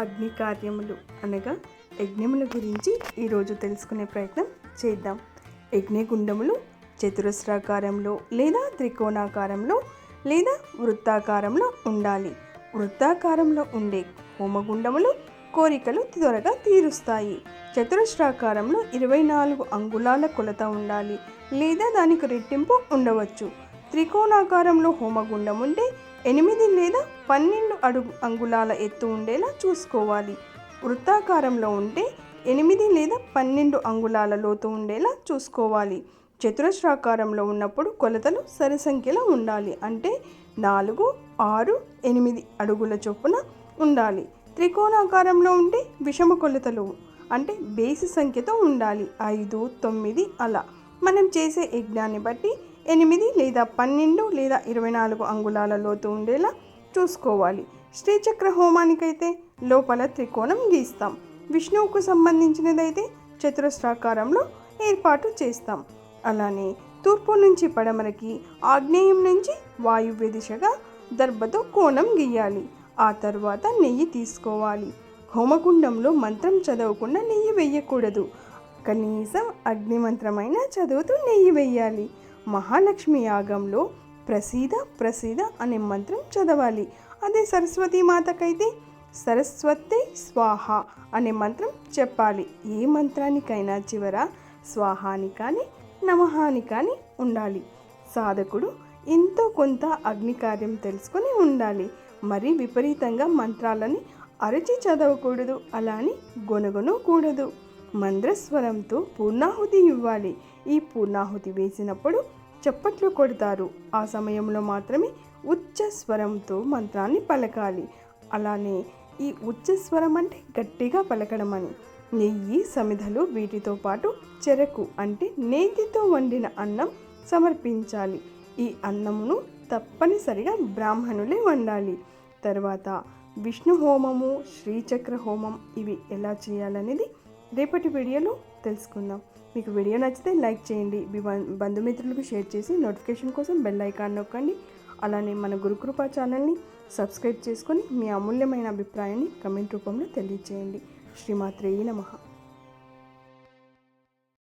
అగ్ని కార్యములు అనగా యజ్ఞముల గురించి ఈరోజు తెలుసుకునే ప్రయత్నం చేద్దాం. యజ్ఞగుండములు చతురస్రాకారంలో లేదా త్రికోణాకారంలో లేదా వృత్తాకారంలో ఉండాలి. వృత్తాకారంలో ఉండే హోమగుండములు కోరికలు త్వరగా తీరుస్తాయి. చతురస్రాకారంలో 24 అంగుళాల కొలత ఉండాలి లేదా దానికి రెట్టింపు ఉండవచ్చు. త్రికోణాకారంలో హోమగుండం ఉంటే 8 లేదా 12 అంగుళాల ఎత్తు ఉండేలా చూసుకోవాలి. వృత్తాకారంలో ఉంటే 8 లేదా 12 అంగుళాల లోతు ఉండేలా చూసుకోవాలి. చతురస్రాకారంలో ఉన్నప్పుడు కొలతలు సరి సంఖ్యలో ఉండాలి. అంటే 4, 6, 8 అడుగుల చొప్పున ఉండాలి. త్రికోణాకారంలో ఉంటే విషమ కొలతలు అంటే బేసి సంఖ్యతో ఉండాలి. 5, 9 అలా. మనం చేసే యజ్ఞాన్ని బట్టి 8 లేదా 12 లేదా 24 అంగుళాల లోతు ఉండేలా చూసుకోవాలి. శ్రీచక్ర హోమానికైతే లోపల త్రికోణం గీస్తాం. విష్ణువుకు సంబంధించినదైతే చతురస్రాకారంలో ఏర్పాటు చేస్తాం. అలానే తూర్పు నుంచి పడమరకి, ఆగ్నేయం నుంచి వాయువ్య దిశగా దర్భతో కోణం గీయాలి. ఆ తర్వాత నెయ్యి తీసుకోవాలి. హోమగుండంలో మంత్రం చదవకుండా నెయ్యి వేయకూడదు. కనీసం అగ్నిమంత్రమైన చదువుతూ నెయ్యి వేయాలి. మహాలక్ష్మి యాగంలో ప్రసీద ప్రసీద అనే మంత్రం చదవాలి. అదే సరస్వతీ మాతకైతే సరస్వతి స్వాహ అనే మంత్రం చెప్పాలి. ఏ మంత్రానికైనా చివర స్వాహాని కానీ నమహాని కానీ ఉండాలి. సాధకుడు ఎంతో కొంత అగ్ని కార్యం తెలుసుకొని ఉండాలి. మరి విపరీతంగా మంత్రాలని అరచి చదవకూడదు. అలాని గొనగొనకూడదు. మంద్రస్వరంతో పూర్ణాహుతి ఇవ్వాలి. ఈ పూర్ణాహుతి వేసినప్పుడు చప్పట్లు కొడతారు. ఆ సమయంలో మాత్రమే ఉచ్చ స్వరంతో మంత్రాన్ని పలకాలి. అలానే ఈ ఉచ్చ స్వరం అంటే గట్టిగా పలకడం అని. నెయ్యి, సమిధలు వీటితో పాటు చెరకు అంటే నేతితో వండిన అన్నం సమర్పించాలి. ఈ అన్నమును తప్పనిసరిగా బ్రాహ్మణులే వండాలి. తర్వాత విష్ణు హోమము, శ్రీచక్ర హోమం ఇవి ఎలా చేయాలనేది రేపటి వీడియోలో తెలుసుకుందాం. మీకు వీడియో నచ్చితే లైక్ చేయండి. మీ బంధుమిత్రులకు షేర్ చేసి నోటిఫికేషన్ కోసం బెల్ ఐకాన్ నొక్కండి. అలానే మన గురుకృపా ఛానల్ని సబ్స్క్రైబ్ చేసుకొని మీ అమూల్యమైన అభిప్రాయాన్ని కమెంట్ రూపంలో తెలియజేయండి. శ్రీమాత్రే నమః.